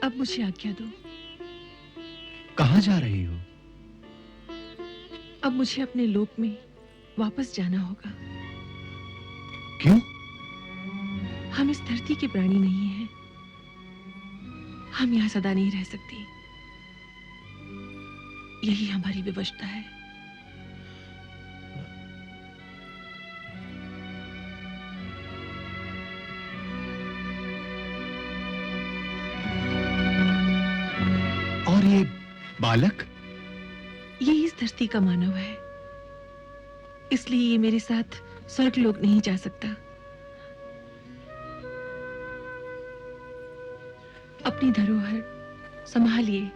अब मुझे आज्ञा दो। कहाँ जा रही हो? अब मुझे अपने लोक में वापस जाना होगा। क्यों? हम इस धरती के प्राणी नहीं हैं। हम यहाँ सदा नहीं रह सकते। यही हमारी विवशता है। और ये बालक? ये इस धरती का मानव है, इसलिए ये मेरे साथ स्वर्गलोक नहीं जा सकता। अपनी धरोहर संभालिए।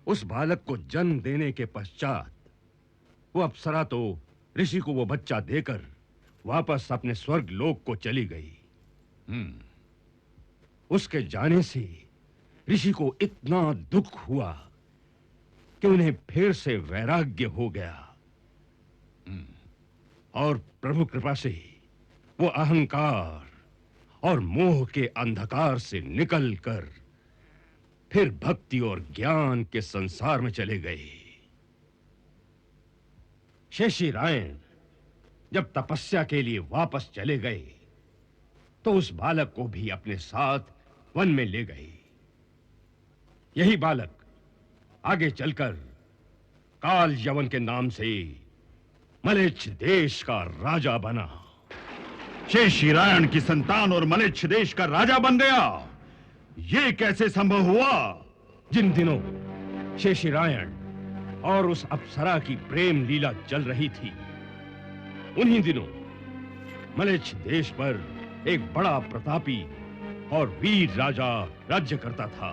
उस बालक को जन्म देने के पश्चात वो अप्सरा तो ऋषि को वो बच्चा देकर वापस अपने स्वर्ग लोक को चली गई। उसके जाने से ऋषि को इतना दुख हुआ कि उन्हें फिर से वैराग्य हो गया। और प्रभु कृपा से वो अहंकार और मोह के अंधकार से निकलकर फिर भक्ति और ज्ञान के संसार में चले गए। शेषी रायण जब तपस्या के लिए वापस चले गए तो उस बालक को भी अपने साथ वन में ले गए। यही बालक आगे चलकर काल यवन के नाम से मलेच्छ देश का राजा बना। शेषी रायण की संतान और मलेच्छ देश का राजा बन गया? ये कैसे संभव हुआ? जिन दिनों शेषी रायण और उस अप्सरा की प्रेम लीला चल रही थी, उन्हीं दिनों मलेच्छ देश पर एक बड़ा प्रतापी और वीर राजा राज्य करता था,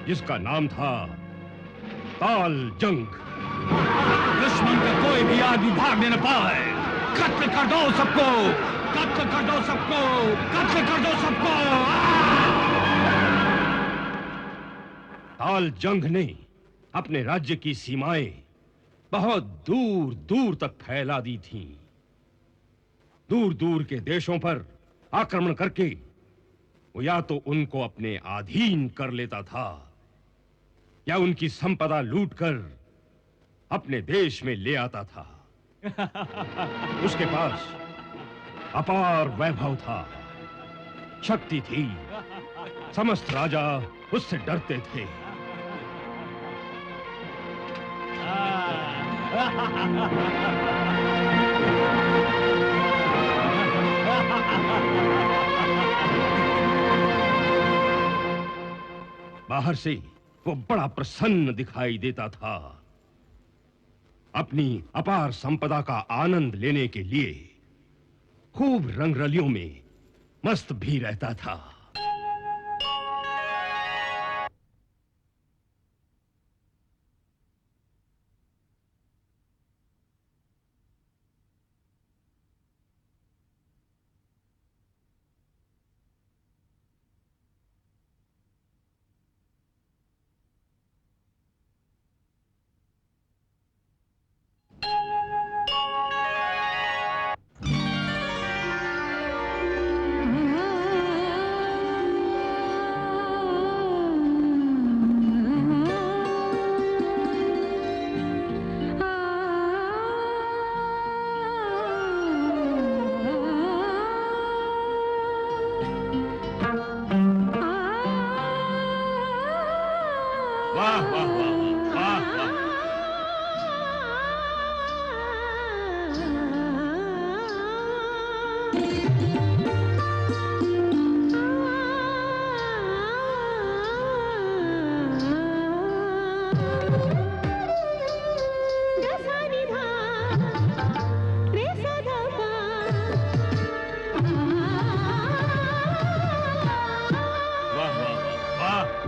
जिसका नाम था ताल जंग। दुश्मन का कोई भी आदमी भागने न पाए। कत्ल कर दो सबको, कत्ल कर दो सबको, कत्ल कर दो सबको। ताल जंग ने अपने राज्य की सीमाएं बहुत दूर दूर तक फैला दी थीं। दूर दूर के देशों पर आक्रमण करके वो या तो उनको अपने अधीन कर लेता था या उनकी संपदा लूटकर अपने देश में ले आता था। उसके पास अपार वैभव था, शक्ति थी, समस्त राजा उससे डरते थे। बाहर से वो बड़ा प्रसन्न दिखाई देता था। अपनी अपार संपदा का आनंद लेने के लिए खूब रंगरलियों में मस्त भी रहता था। वाह वाह वाह वाह वाह। वाह वाह वाह।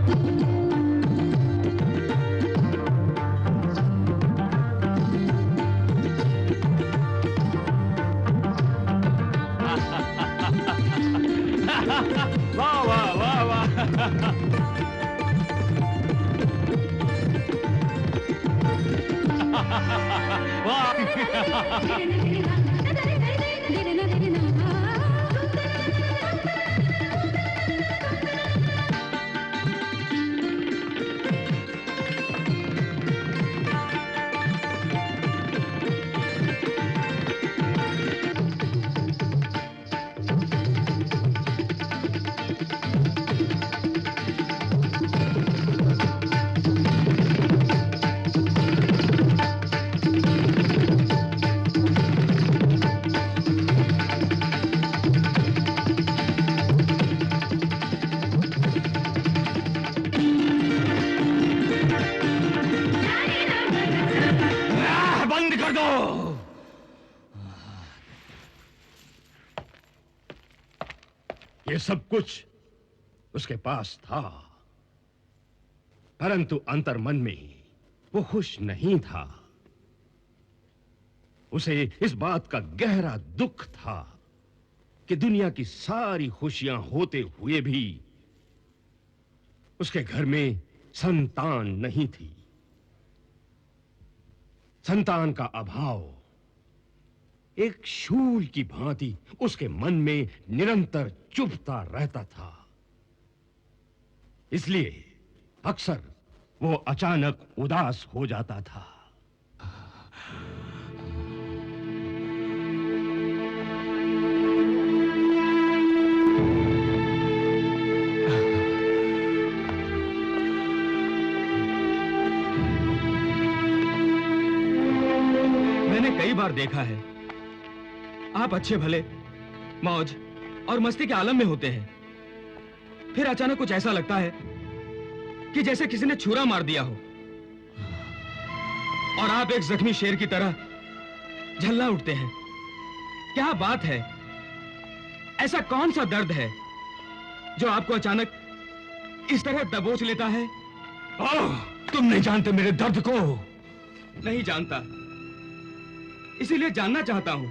वाह वाह वाह वाह। बंद कर दो। ये सब कुछ उसके पास था, परंतु अंतर्मन में वो खुश नहीं था। उसे इस बात का गहरा दुख था कि दुनिया की सारी खुशियां होते हुए भी उसके घर में संतान नहीं थी। संतान का अभाव एक शूल की भांति उसके मन में निरंतर चुभता रहता था। इसलिए अक्सर वो अचानक उदास हो जाता था। मैंने कई बार देखा है, आप अच्छे भले मौज और मस्ती के आलम में होते हैं, फिर अचानक कुछ ऐसा लगता है कि जैसे किसी ने छुरा मार दिया हो और आप एक जख्मी शेर की तरह झल्ला उठते हैं। क्या बात है? ऐसा कौन सा दर्द है जो आपको अचानक इस तरह दबोच लेता है? ओह, तुम नहीं जानते मेरे दर्द को। नहीं जानता, इसीलिए जानना चाहता हूं।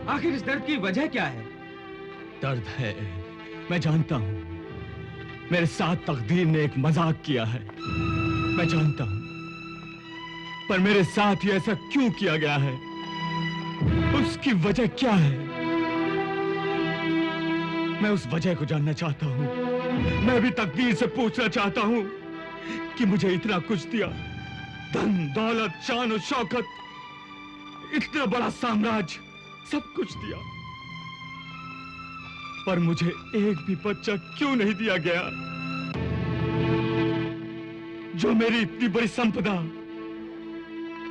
आखिर इस दर्द की वजह क्या है? दर्द है, मैं जानता हूं। मेरे साथ तकदीर ने एक मजाक किया है, मैं जानता हूं। पर मेरे साथ ही ऐसा क्यों किया गया है? उसकी वजह क्या है? मैं उस वजह को जानना चाहता हूं। मैं भी तकदीर से पूछना चाहता हूं कि मुझे इतना कुछ दिया, धन दौलत शान और शौकत, इतना बड़ा साम्राज्य, सब कुछ दिया, पर मुझे एक भी बच्चा क्यों नहीं दिया गया जो मेरी इतनी बड़ी संपदा,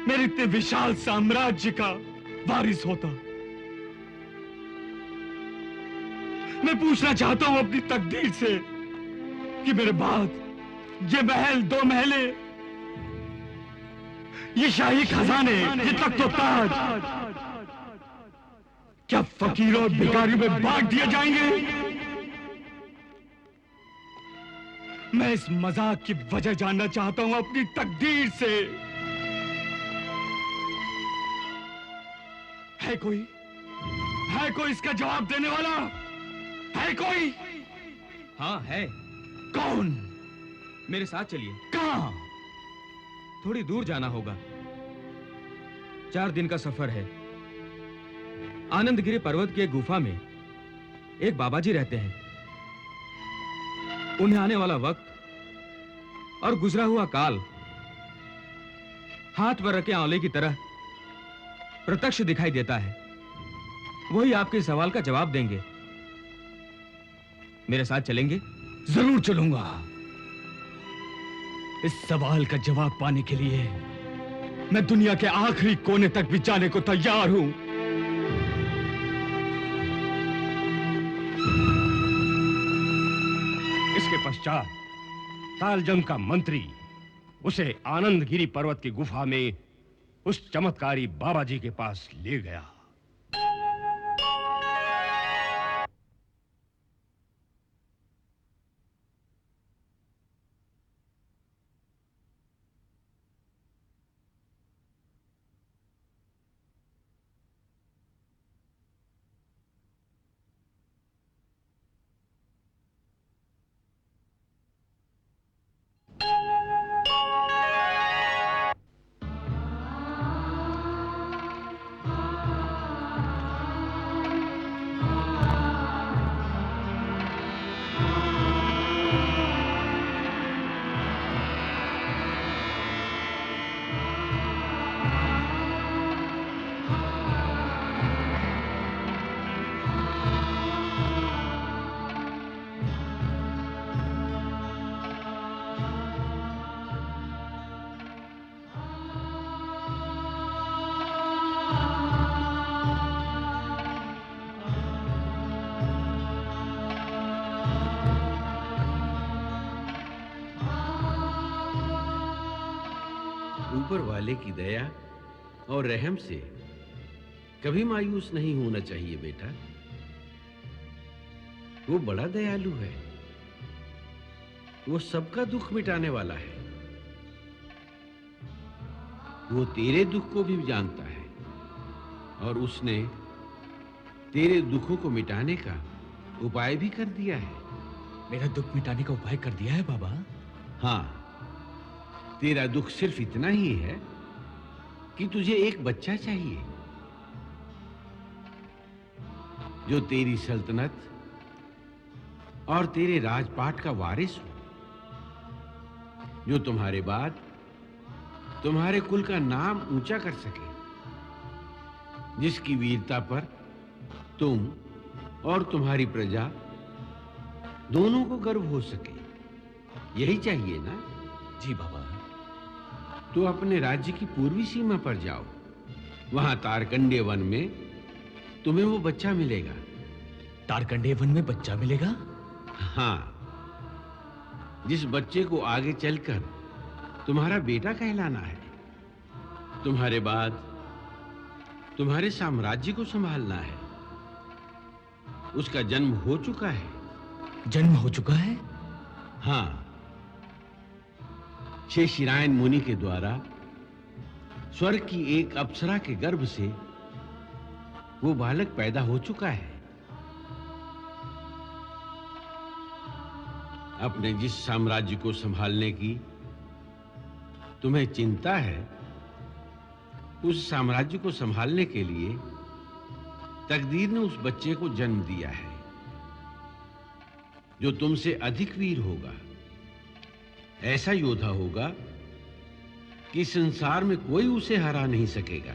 मेरे इतने विशाल साम्राज्य का वारिस होता। मैं पूछना चाहता हूं अपनी तकदीर से कि मेरे बाद ये महल, दो महले, ये शाही खजाने, ये तख्त और ताज क्या फकीरों और भिखारियों में बांट दिए जाएंगे? मैं इस मजाक की वजह जानना चाहता हूं अपनी तकदीर से। है कोई इसका जवाब देने वाला? है कोई? हाँ है। कौन? मेरे साथ चलिए। कहां? थोड़ी दूर जाना होगा, 4 दिन का सफर है। आनंदगिरी पर्वत की एक गुफा में एक बाबा जी रहते हैं। उन्हें आने वाला वक्त और गुजरा हुआ काल हाथ पर रखे आंवले की तरह प्रत्यक्ष दिखाई देता है। वही आपके सवाल का जवाब देंगे। मेरे साथ चलेंगे? जरूर चलूंगा। इस सवाल का जवाब पाने के लिए मैं दुनिया के आखिरी कोने तक भी जाने को तैयार हूं। इसके पश्चात तालजंग का मंत्री उसे आनंदगिरी पर्वत की गुफा में उस चमत्कारी बाबा जी के पास ले गया। ऊपर वाले की दया और रहम से कभी मायूस नहीं होना चाहिए बेटा। वो बड़ा दयालु है। वो सबका दुख मिटाने वाला है। वो तेरे दुख को भी जानता है और उसने तेरे दुखों को मिटाने का उपाय भी कर दिया है। मेरा दुख मिटाने का उपाय कर दिया है बाबा? हाँ, तेरा दुख सिर्फ इतना ही है कि तुझे एक बच्चा चाहिए जो तेरी सल्तनत और तेरे राजपाट का वारिस हो, जो तुम्हारे बाद तुम्हारे कुल का नाम ऊंचा कर सके, जिसकी वीरता पर तुम और तुम्हारी प्रजा दोनों को गर्व हो सके। यही चाहिए ना? जी बाबा। तो अपने राज्य की पूर्वी सीमा पर जाओ। वहां तारकंडे वन में तुम्हें वो बच्चा मिलेगा। तारकंडे वन में बच्चा मिलेगा? हाँ, जिस बच्चे को आगे चलकर तुम्हारा बेटा कहलाना है। तुम्हारे बाद तुम्हारे साम्राज्य को संभालना है। उसका जन्म हो चुका है। जन्म हो चुका है? हाँ, शेषिरायन मुनि के द्वारा स्वर्ग की एक अप्सरा के गर्भ से वो बालक पैदा हो चुका है। अपने जिस साम्राज्य को संभालने की तुम्हें चिंता है, उस साम्राज्य को संभालने के लिए तकदीर ने उस बच्चे को जन्म दिया है, जो तुमसे अधिक वीर होगा। ऐसा योद्धा होगा कि संसार में कोई उसे हरा नहीं सकेगा।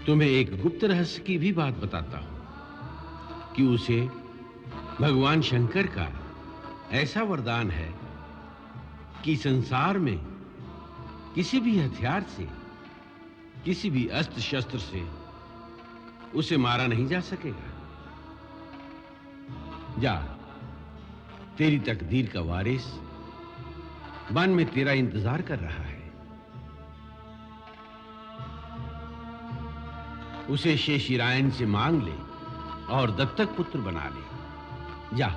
तुम्हें एक गुप्त रहस्य की भी बात बताता हूं कि उसे भगवान शंकर का ऐसा वरदान है कि संसार में किसी भी हथियार से, किसी भी अस्त्र शस्त्र से उसे मारा नहीं जा सकेगा। जा, तेरी तकदीर का वारिस वन में तेरा इंतजार कर रहा है। उसे शेषिरायन से मांग ले और दत्तक पुत्र बना ले। जा।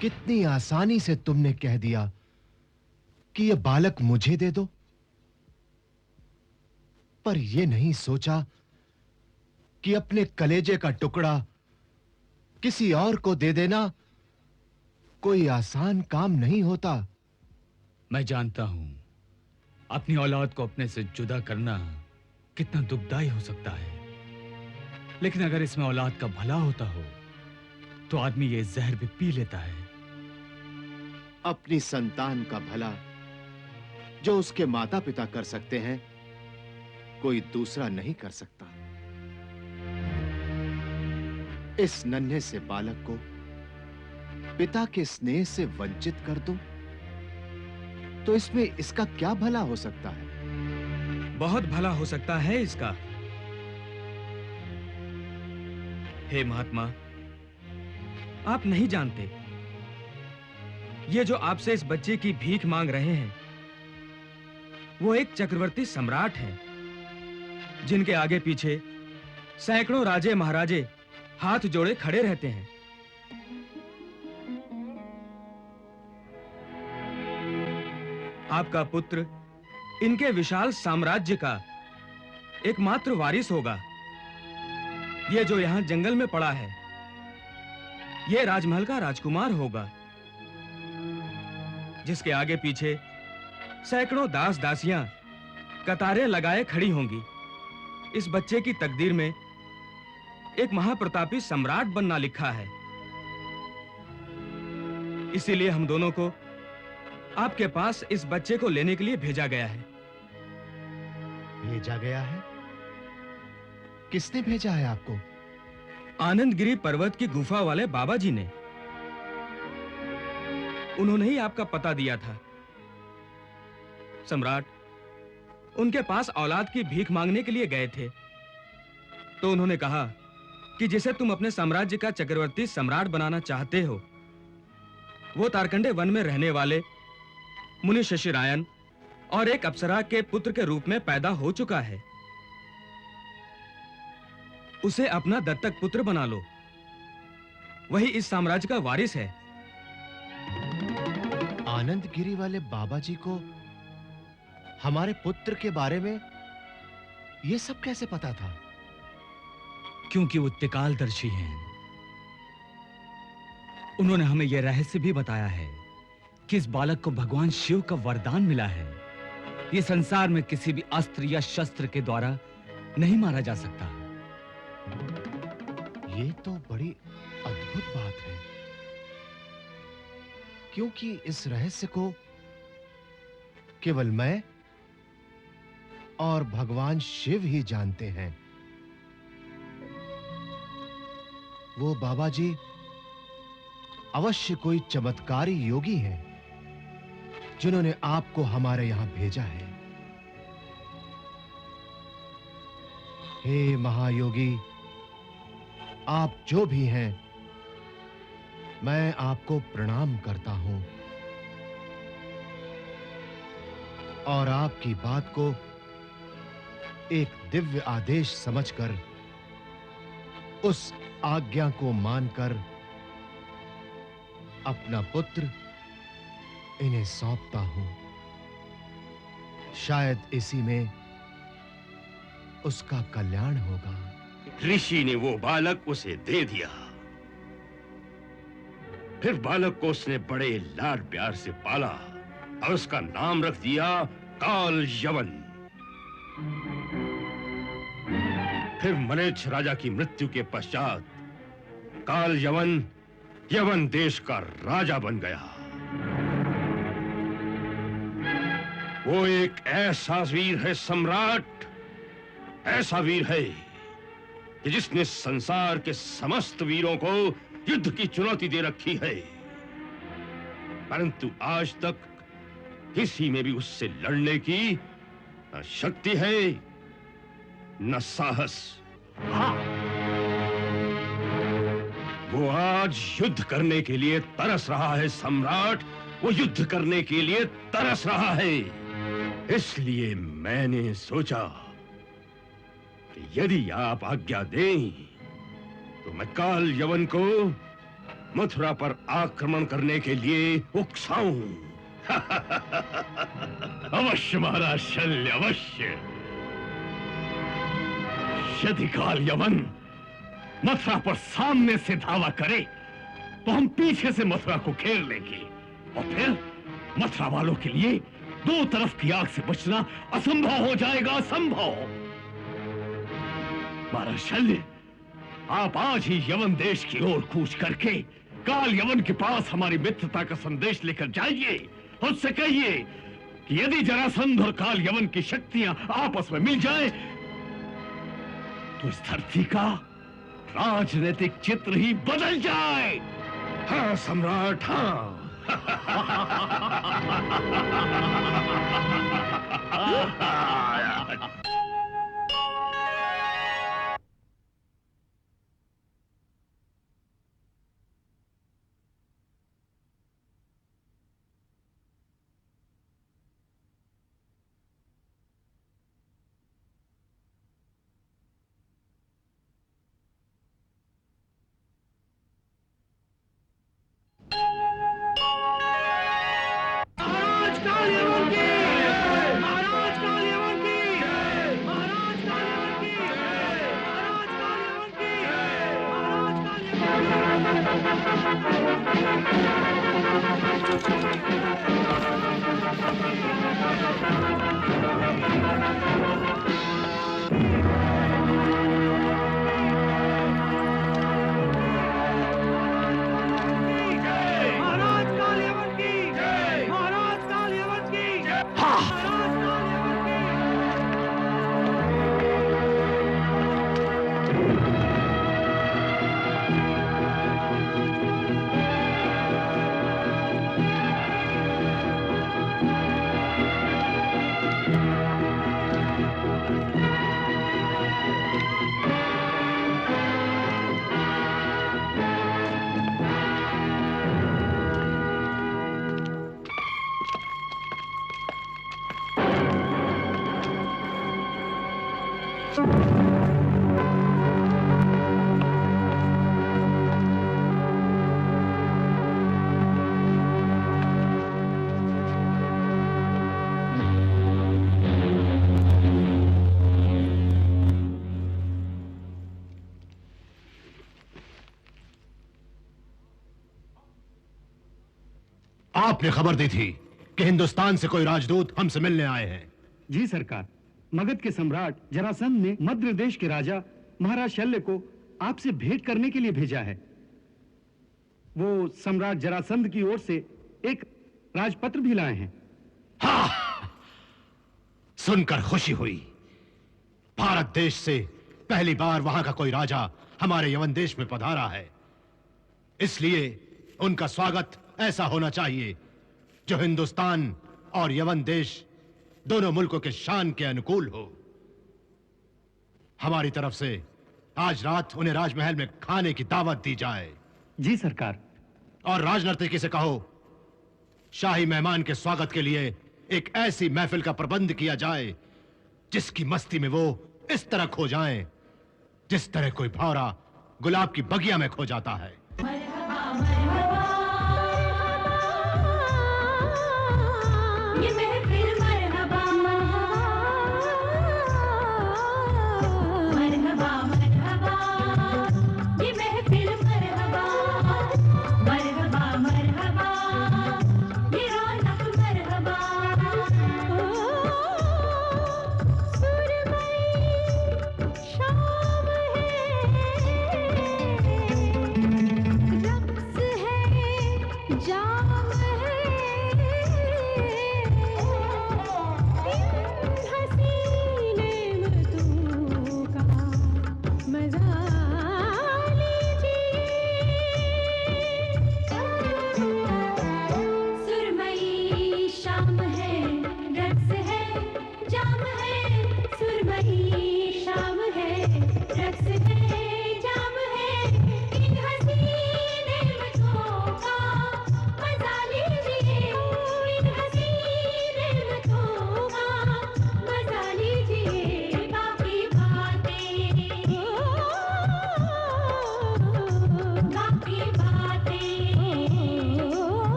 कितनी आसानी से तुमने कह दिया कि यह बालक मुझे दे दो, पर यह नहीं सोचा कि अपने कलेजे का टुकड़ा किसी और को दे देना कोई आसान काम नहीं होता। मैं जानता हूं अपनी औलाद को अपने से जुदा करना कितना दुखदाई हो सकता है, लेकिन अगर इसमें औलाद का भला होता हो तो आदमी ये जहर भी पी लेता है। अपनी संतान का भला जो उसके माता-पिता कर सकते हैं, कोई दूसरा नहीं कर सकता। इस नन्हे से बालक को पिता के स्नेह से वंचित कर दूं, तो इसमें इसका क्या भला हो सकता है? बहुत भला हो सकता है इसका। हे महात्मा, आप नहीं जानते, ये जो आपसे इस बच्चे की भीख मांग रहे हैं, वो एक चक्रवर्ती सम्राट हैं, जिनके आगे पीछे सैकड़ों राजे महाराजे हाथ जोड़े खड़े रहते हैं। आपका पुत्र इनके विशाल साम्राज्य का एकमात्र वारिस होगा। ये जो यहां जंगल में पड़ा है, ये राजमहल का राजकुमार होगा, जिसके आगे पीछे सैकड़ों दास दासियां कतारें लगाए खड़ी होंगी। इस बच्चे की तकदीर में एक महाप्रतापी सम्राट बनना लिखा है। इसीलिए हम दोनों को आपके पास इस बच्चे को लेने के लिए भेजा गया है। भेजा गया है? किसने भेजा है आपको? आनंदगिरी पर्वत की गुफा वाले बाबा जी ने। उन्होंने ही आपका पता दिया था। सम्राट उनके पास औलाद की भीख मांगने के लिए गए थे, तो उन्होंने कहा कि जिसे तुम अपने साम्राज्य का चक्रवर्ती सम्राट बनाना चाहते हो, वो तारकंडे वन में रहने वाले मुनि शशिरायन और एक अप्सरा के पुत्र के रूप में पैदा हो चुका है। उसे अपना दत्तक पुत्र बना लो, वही इस साम्राज्य का वारिस है। आनंदगिरी वाले बाबा जी को हमारे पुत्र के बारे में यह सब कैसे पता था? क्योंकि वो त्रिकालदर्शी हैं। उन्होंने हमें यह रहस्य भी बताया है कि इस बालक को भगवान शिव का वरदान मिला है। ये संसार में किसी भी अस्त्र या शस्त्र के द्वारा नहीं मारा जा सकता। ये तो बड़ी अद्भुत बात है, क्योंकि इस रहस्य को केवल मैं और भगवान शिव ही जानते हैं। वो बाबा जी अवश्य कोई चमत्कारी योगी हैं, जिन्होंने आपको हमारे यहां भेजा है। हे महायोगी, आप जो भी हैं, मैं आपको प्रणाम करता हूं और आपकी बात को एक दिव्य आदेश समझकर, उस आज्ञा को मानकर अपना पुत्र इन्हें सौंपता हूं। शायद इसी में उसका कल्याण होगा। ऋषि ने वो बालक उसे दे दिया। फिर बालक को उसने बड़े लाड प्यार से पाला और उसका नाम रख दिया काल यवन। फिर मलेच्छ राजा की मृत्यु के पश्चात काल यवन यवन देश का राजा बन गया। वो एक ऐसा वीर है सम्राट, ऐसा वीर है कि जिसने संसार के समस्त वीरों को युद्ध की चुनौती दे रखी है, परंतु आज तक किसी में भी उससे लड़ने की न शक्ति है न साहस। वो आज युद्ध करने के लिए तरस रहा है सम्राट, वो युद्ध करने के लिए तरस रहा है। इसलिए मैंने सोचा कि यदि आप आज्ञा दें तो मैं काल यवन को मथुरा पर आक्रमण करने के लिए उकसाऊं। अवश्य महाराज शल्य, अवश्य। यदि काल यवन मथुरा पर सामने से धावा करे तो हम पीछे से मथुरा को घेर लेंगे और फिर मथुरा वालों के लिए दो तरफ की आग से बचना असंभव हो जाएगा, असंभव। महाराज शल्य, आप आज ही यवन देश की ओर कूच करके काल यवन के पास हमारी मित्रता का संदेश लेकर जाइए। उससे कहिए कि यदि जरासंध और काल यवन की शक्तियां आपस में मिल जाए तो इस धरती का राजनीतिक चित्र ही बदल जाए। हाँ सम्राट, हाँ। आपने खबर दी थी कि हिंदुस्तान से कोई राजदूत हमसे मिलने आए हैं। जी सरकार, मगध के सम्राट जरासंध ने मद्र देश के राजा महाराज शल्य को आपसे भेंट करने के लिए भेजा है। वो सम्राट जरासंध की ओर से एक राजपत्र भी लाए हैं। हाँ, सुनकर खुशी हुई। भारत देश से पहली बार वहां का कोई राजा हमारे यवन देश में पधारा है, इसलिए उनका स्वागत ऐसा होना चाहिए जो हिंदुस्तान और यवन देश दोनों मुल्कों के शान के अनुकूल हो। हमारी तरफ से आज रात उन्हें राजमहल में खाने की दावत दी जाए। जी सरकार। और राजनर्तकी से कहो शाही मेहमान के स्वागत के लिए एक ऐसी महफिल का प्रबंध किया जाए जिसकी मस्ती में वो इस तरह खो जाएं जिस तरह कोई भौरा गुलाब की बगिया में खो जाता है।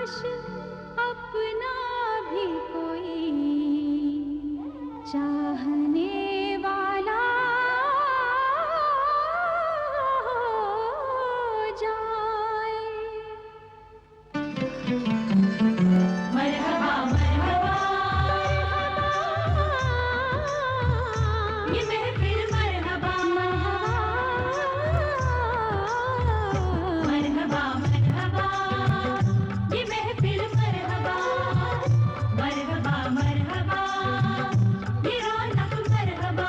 काश अपना भी कोई चाहने वाला हो जाए। मरहबा मरहबा ये महफिल मरहबा मरहबा मरहबा ये महफिल मरहबा मरहबा मरहबा ये रौनक मरहबा।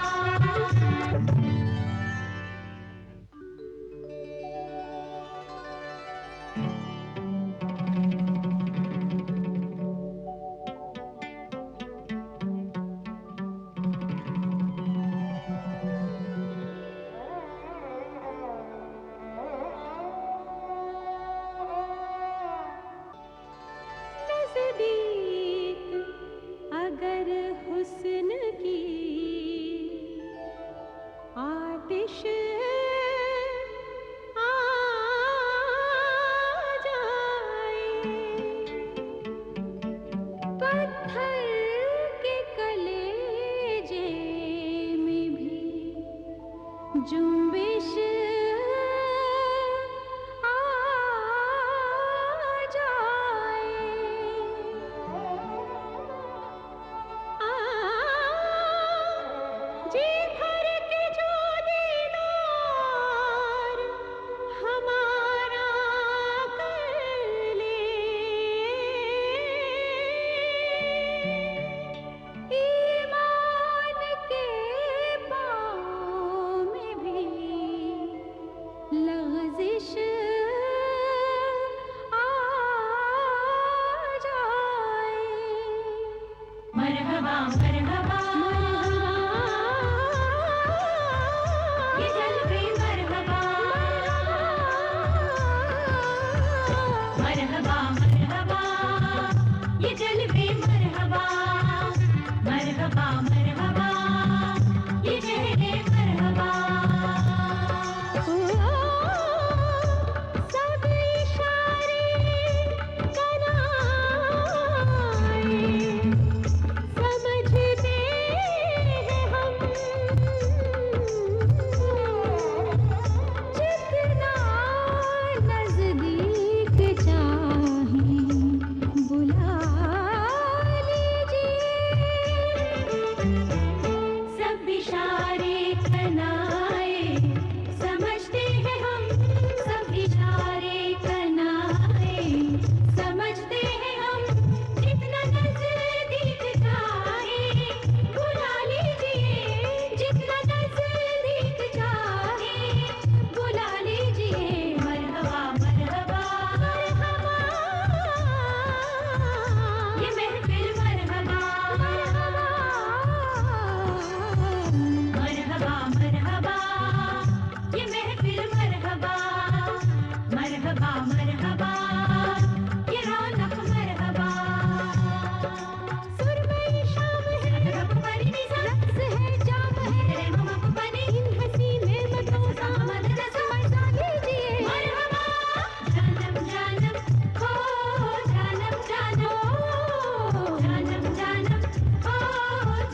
नज़दीक अगर हुस्न की आतिश आ जाए, पत्थर के कलेजे में भी जुम्बिश आ जाए। जी भर के जो दीदार हमारा कर ले, ईमान के पाँव में भी लग़ज़िश आ जाए। मरहबा मरहबा ये जलवे मरहबा मरहबा मरहबा ये जलवे मरहबा मरहबा मरहबा ये चेहरे मरहबा। सब इशारे कनाए समझते हैं हम, जितना नज़दीक चाहें बुला लीजिए। सब इशारे कनाए समझते हैं हम, सब इशारे कनाए समझते हैं हम, जितना नज़दीक चाहे बुला लीजिए, जितना नज़दीक चाहे बुला लीजिए। मरहबा मरहबा मरहबा ये महफिल मरहबा मरहबा मरहबा ये महफिल मरहबा मरहबा मरहबा ये रौनक मरहबा। सुरमई शाम है रक्स है जाम है बनी इन हसीन नेमतों का मदद समझा लीजिए। मरहबा जानम जानम हो जानम जानो जानम जानम हो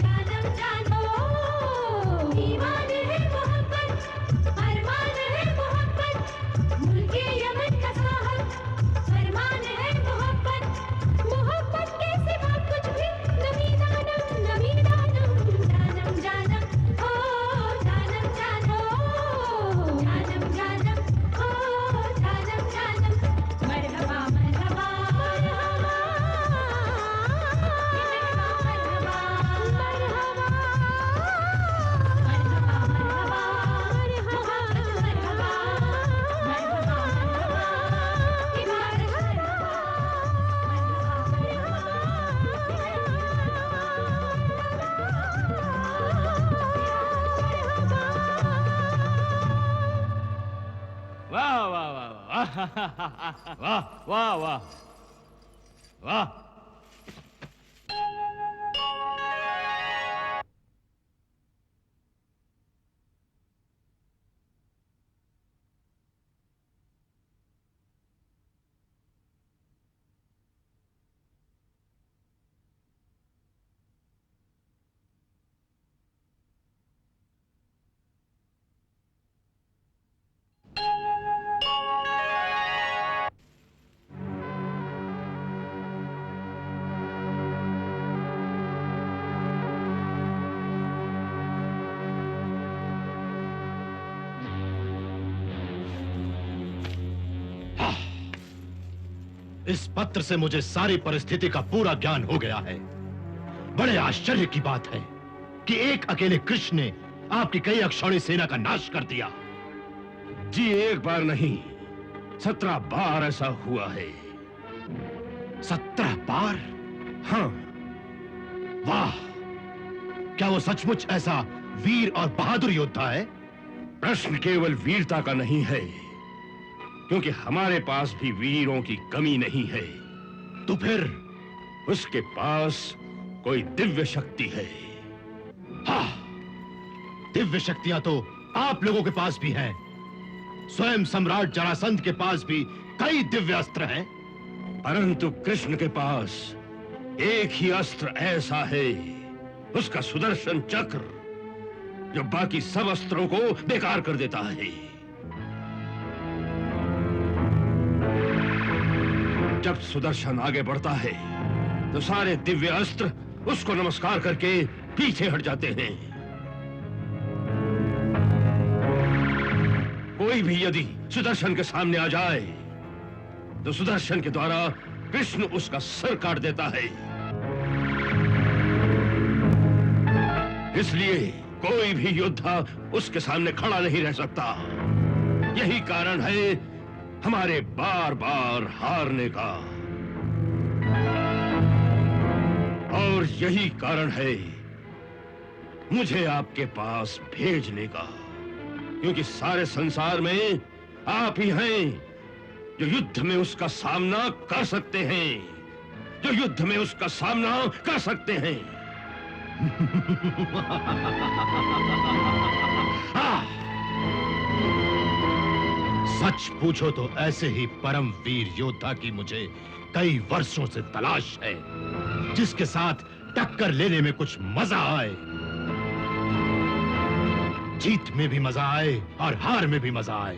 जानम जानो। ईमान है मोहब्बत अरमान है मोहब्बत मुल्के यमन का साहब फरमान है मोहब्बत। मोहब्बत के सिवा कुछ भी नमी दानम जानम जानम हो जानम जानो जानम जानम हो जानम जानम। मरहबा मरहबा मरहबा ये मरहबा मरहबा मरहबा मरहबा मोहब्बत मरहबा मरहबा मरहबा इबारत वाह वाह वाह वाह वाह वाह वाह। इस पत्र से मुझे सारी परिस्थिति का पूरा ज्ञान हो गया है। बड़े आश्चर्य की बात है कि एक अकेले कृष्ण ने आपकी कई अक्षौणी सेना का नाश कर दिया। जी, एक बार नहीं, 17 बार ऐसा हुआ है। 17 बार? हाँ। वाह! क्या वो सचमुच ऐसा वीर और बहादुर योद्धा है? प्रश्न केवल वीरता का नहीं है, क्योंकि हमारे पास भी वीरों की कमी नहीं है। तो फिर उसके पास कोई दिव्य शक्ति है। हाँ, दिव्य शक्तियां तो आप लोगों के पास भी हैं। स्वयं सम्राट जरासंध के पास भी कई दिव्य अस्त्र हैं। परंतु कृष्ण के पास एक ही अस्त्र ऐसा है, उसका सुदर्शन चक्र, जो बाकी सब अस्त्रों को बेकार कर देता है। जब सुदर्शन आगे बढ़ता है तो सारे दिव्य अस्त्र उसको नमस्कार करके पीछे हट जाते हैं। कोई भी यदि सुदर्शन के सामने आ जाए तो सुदर्शन के द्वारा कृष्ण उसका सर काट देता है। इसलिए कोई भी योद्धा उसके सामने खड़ा नहीं रह सकता। यही कारण है हमारे बार बार हारने का, और यही कारण है मुझे आपके पास भेजने का, क्योंकि सारे संसार में आप ही हैं जो युद्ध में उसका सामना कर सकते हैं, जो युद्ध में उसका सामना कर सकते हैं। सच पूछो तो ऐसे ही परम वीर योद्धा की मुझे कई वर्षों से तलाश है, जिसके साथ टक्कर लेने में कुछ मजा आए, जीत में भी मजा आए और हार में भी मजा आए।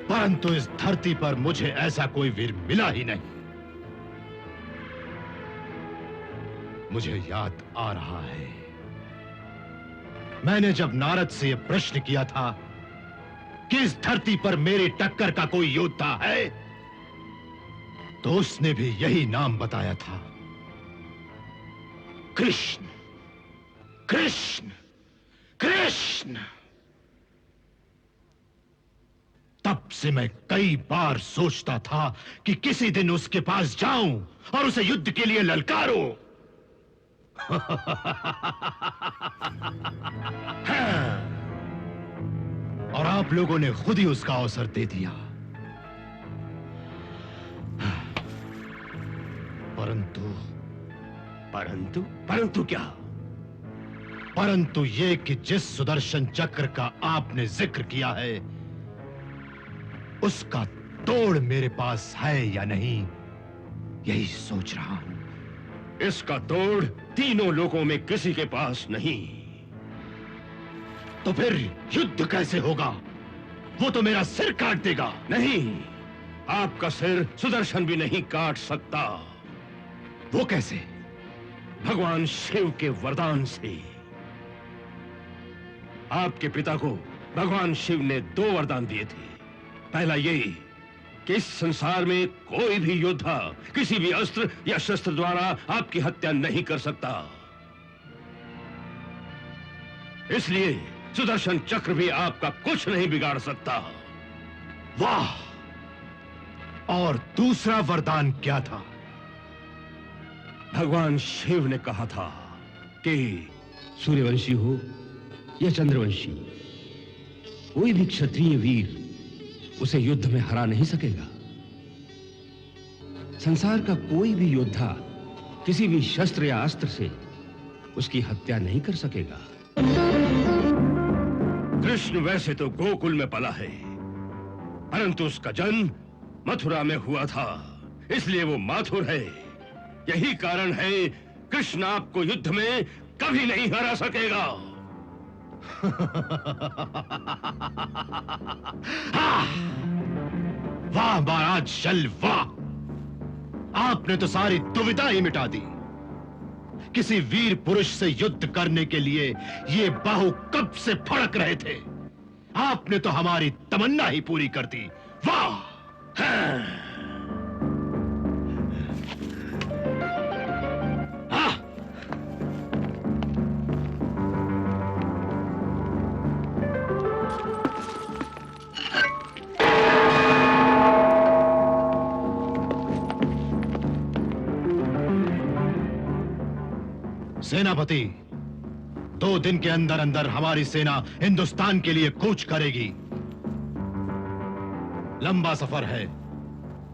परंतु इस धरती पर मुझे ऐसा कोई वीर मिला ही नहीं। मुझे याद आ रहा है, मैंने जब नारद से यह प्रश्न किया था कि इस धरती पर मेरी टक्कर का कोई योद्धा है, तो उसने भी यही नाम बताया था, कृष्ण। कृष्ण, कृष्ण। तब से मैं कई बार सोचता था कि किसी दिन उसके पास जाऊं और उसे युद्ध के लिए ललकारूं। और आप लोगों ने खुद ही उसका अवसर दे दिया। परंतु परंतु परंतु क्या? परंतु ये कि जिस सुदर्शन चक्र का आपने जिक्र किया है, उसका तोड़ मेरे पास है या नहीं, यही सोच रहा हूं। इसका तोड़ तीनों लोगों में किसी के पास नहीं। तो फिर युद्ध कैसे होगा? वो तो मेरा सिर काट देगा। नहीं, आपका सिर सुदर्शन भी नहीं काट सकता। वो कैसे? भगवान शिव के वरदान से। आपके पिता को भगवान शिव ने 2 वरदान दिए थे। पहला ये कि इस संसार में कोई भी योद्धा किसी भी अस्त्र या शस्त्र द्वारा आपकी हत्या नहीं कर सकता, इसलिए सुदर्शन चक्र भी आपका कुछ नहीं बिगाड़ सकता। वाह! और दूसरा वरदान क्या था? भगवान शिव ने कहा था कि सूर्यवंशी हो या चंद्रवंशी, कोई भी क्षत्रिय वीर उसे युद्ध में हरा नहीं सकेगा। संसार का कोई भी योद्धा किसी भी शस्त्र या अस्त्र से उसकी हत्या नहीं कर सकेगा। कृष्ण वैसे तो गोकुल में पला है, परंतु उसका जन्म मथुरा में हुआ था, इसलिए वो माथुर है। यही कारण है कृष्ण आपको युद्ध में कभी नहीं हरा सकेगा। वाह महाराज शल, वाह! आपने तो सारी दुविधा ही मिटा दी। किसी वीर पुरुष से युद्ध करने के लिए ये बाहु कब से फड़क रहे थे, आपने तो हमारी तमन्ना ही पूरी कर दी। वाह! सेनापति, 2 दिन के अंदर अंदर हमारी सेना हिंदुस्तान के लिए कूच करेगी। लंबा सफर है,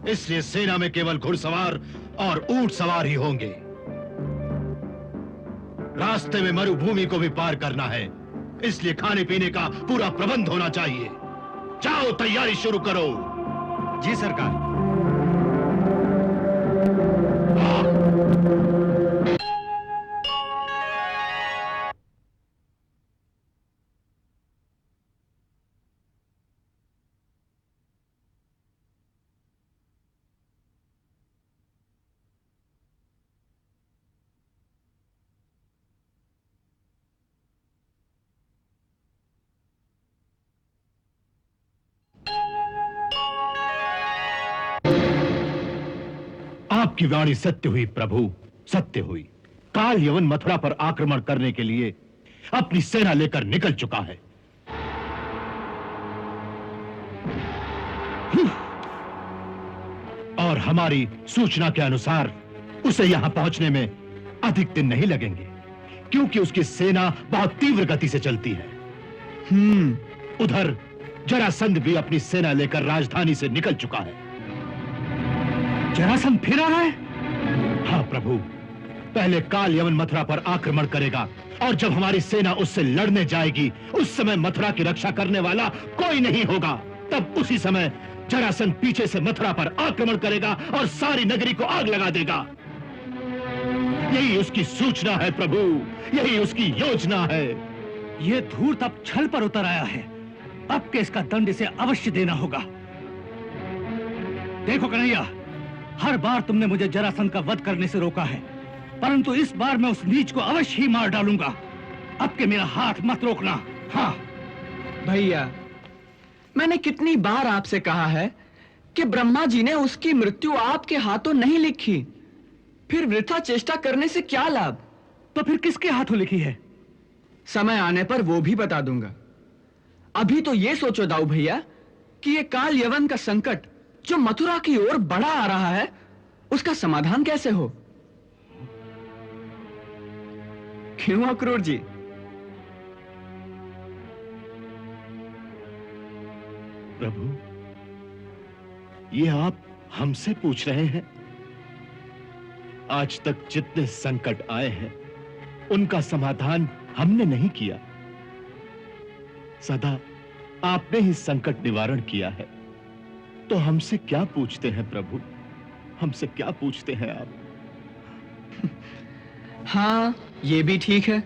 इसलिए सेना में केवल घुड़सवार और ऊंट सवार ही होंगे। रास्ते में मरुभूमि को भी पार करना है, इसलिए खाने पीने का पूरा प्रबंध होना चाहिए। जाओ, तैयारी शुरू करो। जी सरकार। आपकी वाणी सत्य हुई प्रभु, सत्य हुई। काल यवन मथुरा पर आक्रमण करने के लिए अपनी सेना लेकर निकल चुका है। और हमारी सूचना के अनुसार उसे यहां पहुंचने में अधिक दिन नहीं लगेंगे, क्योंकि उसकी सेना बहुत तीव्र गति से चलती है। उधर जरासंध भी अपनी सेना लेकर राजधानी से निकल चुका है। जरासंध फिर आ रहा है? हाँ प्रभु, पहले काल यवन मथुरा पर आक्रमण करेगा, और जब हमारी सेना उससे लड़ने जाएगी, उस समय मथुरा की रक्षा करने वाला कोई नहीं होगा। तब उसी समय जरासंध पीछे से मथुरा पर आक्रमण करेगा और सारी नगरी को आग लगा देगा। यही उसकी सूचना है प्रभु, यही उसकी योजना है। ये धूर्त अब छल पर उतर आया है। अब के इसका दंड इसे अवश्य देना होगा। देखो कन्हैया, हर बार तुमने मुझे जरासंध का वध करने से रोका है, परंतु इस बार मैं उस नीच को अवश्य ही मार डालूंगा। अब के मेरा हाथ मत रोकना। हाँ भैया, मैंने कितनी बार आपसे कहा है कि ब्रह्मा जी ने उसकी मृत्यु आपके हाथों नहीं लिखी, फिर वृथा चेष्टा करने से क्या लाभ? तो फिर किसके हाथों लिखी है? समय आने पर वो भी बता दूंगा। अभी तो ये सोचो दाऊ भैया कि ये काल यवन का संकट जो मथुरा की ओर बढ़ा आ रहा है, उसका समाधान कैसे हो। क्यों अक्रूर जी? प्रभु, ये आप हमसे पूछ रहे हैं? आज तक जितने संकट आए हैं, उनका समाधान हमने नहीं किया। सदा आपने ही संकट निवारण किया है, तो हमसे क्या पूछते हैं प्रभु? हमसे क्या पूछते हैं आप? हाँ, ये भी ठीक है।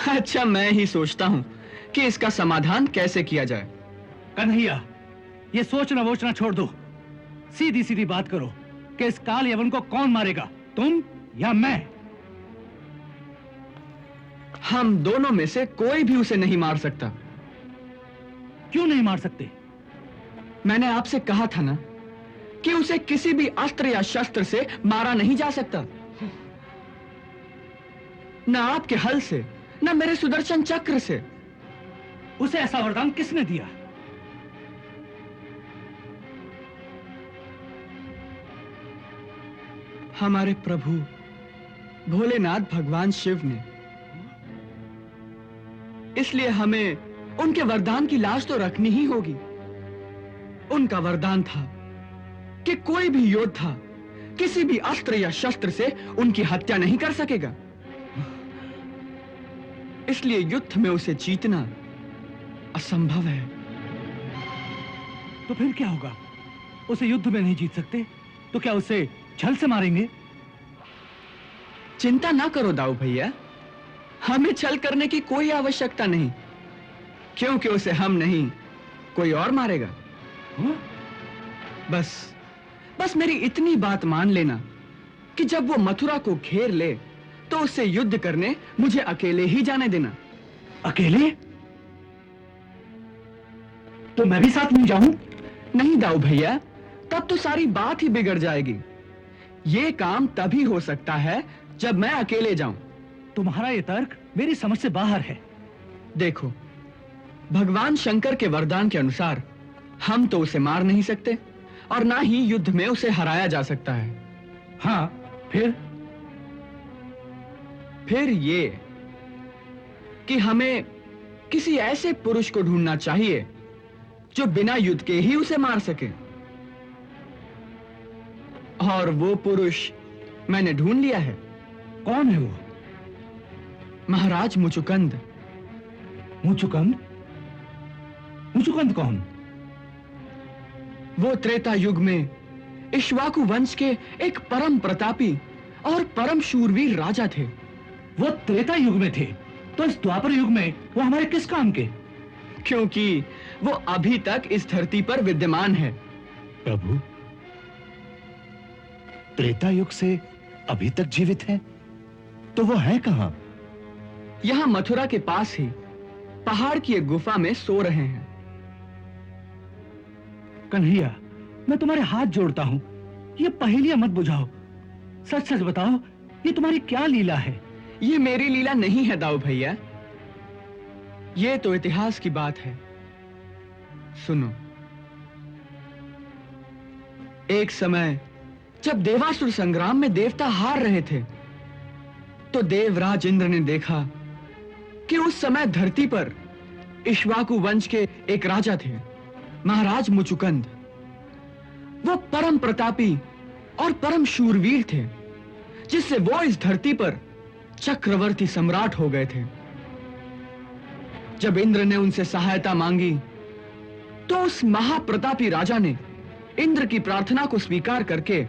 अच्छा, मैं ही सोचता हूं कि इसका समाधान कैसे किया जाए। कन्हैया, ये सोचना वोचना छोड़ दो। सीधी सीधी बात करो कि इस काल यवन को कौन मारेगा, तुम या मैं? हम दोनों में से कोई भी उसे नहीं मार सकता। क्यों नहीं मार सकते? मैंने आपसे कहा था ना कि उसे किसी भी अस्त्र या शस्त्र से मारा नहीं जा सकता। न आपके हल से, न मेरे सुदर्शन चक्र से। उसे ऐसा वरदान किसने दिया? हमारे प्रभु भोलेनाथ भगवान शिव ने। इसलिए हमें उनके वरदान की लाज तो रखनी ही होगी। उनका वरदान था कि कोई भी योद्धा किसी भी अस्त्र या शस्त्र से उनकी हत्या नहीं कर सकेगा। इसलिए युद्ध में उसे जीतना असंभव है। तो फिर क्या होगा? उसे युद्ध में नहीं जीत सकते तो क्या उसे छल से मारेंगे? चिंता ना करो दाऊ भैया, हमें छल करने की कोई आवश्यकता नहीं, क्योंकि उसे हम नहीं कोई और मारेगा। बस मेरी इतनी बात मान लेना कि जब वो मथुरा को घेर ले तो उससे युद्ध करने मुझे अकेले ही जाने देना। अकेले? तो मैं भी साथ नहीं जाऊं? नहीं दाऊ भैया, तब तो सारी बात ही बिगड़ जाएगी। ये काम तभी हो सकता है जब मैं अकेले जाऊं। तुम्हारा ये तर्क मेरी समझ से बाहर है। देखो, भगवान शंकर के वरदान के अनुसार हम तो उसे मार नहीं सकते और ना ही युद्ध में उसे हराया जा सकता है। हाँ, फिर? फिर ये कि हमें किसी ऐसे पुरुष को ढूंढना चाहिए जो बिना युद्ध के ही उसे मार सके। और वो पुरुष मैंने ढूंढ लिया है। कौन है वो? महाराज मुचुकंद। मुचुकंद? मुचुकंद कौन? वो त्रेता युग में इक्ष्वाकु वंश के एक परम प्रतापी और परम शूरवीर राजा थे। वो त्रेता युग में थे, तो इस द्वापर युग में वो हमारे किस काम के? क्योंकि वो अभी तक इस धरती पर विद्यमान है। प्रभु, त्रेता युग से अभी तक जीवित है, तो वो है कहां? यहां मथुरा के पास ही पहाड़ की एक गुफा में सो रहे हैं। कन्हैया, मैं तुम्हारे हाथ जोड़ता हूं, ये पहेलियां मत बुझाओ। सच सच बताओ, ये तुम्हारी क्या लीला है? ये मेरी लीला नहीं है दाऊ भैया, ये तो इतिहास की बात है। सुनो, एक समय जब देवासुर संग्राम में देवता हार रहे थे, तो देवराज इंद्र ने देखा कि उस समय धरती पर इक्ष्वाकु वंश के एक राजा थे, महाराज मुचुकंद। वो परम प्रतापी और परम शूरवीर थे, जिससे वो इस धरती पर चक्रवर्ती सम्राट हो गए थे। जब इंद्र ने उनसे सहायता मांगी, तो उस महाप्रतापी राजा ने इंद्र की प्रार्थना को स्वीकार करके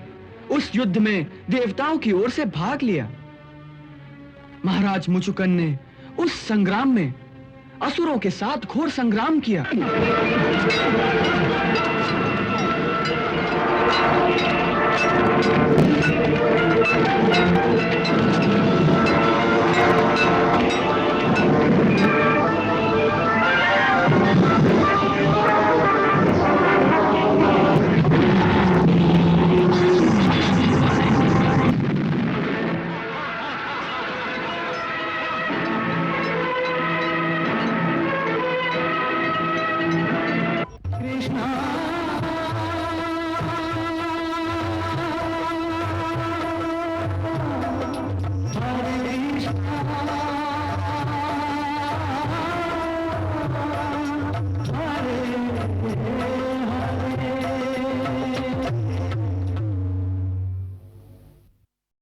उस युद्ध में देवताओं की ओर से भाग लिया। महाराज मुचुकंद ने उस संग्राम में असुरों के साथ घोर संग्राम किया।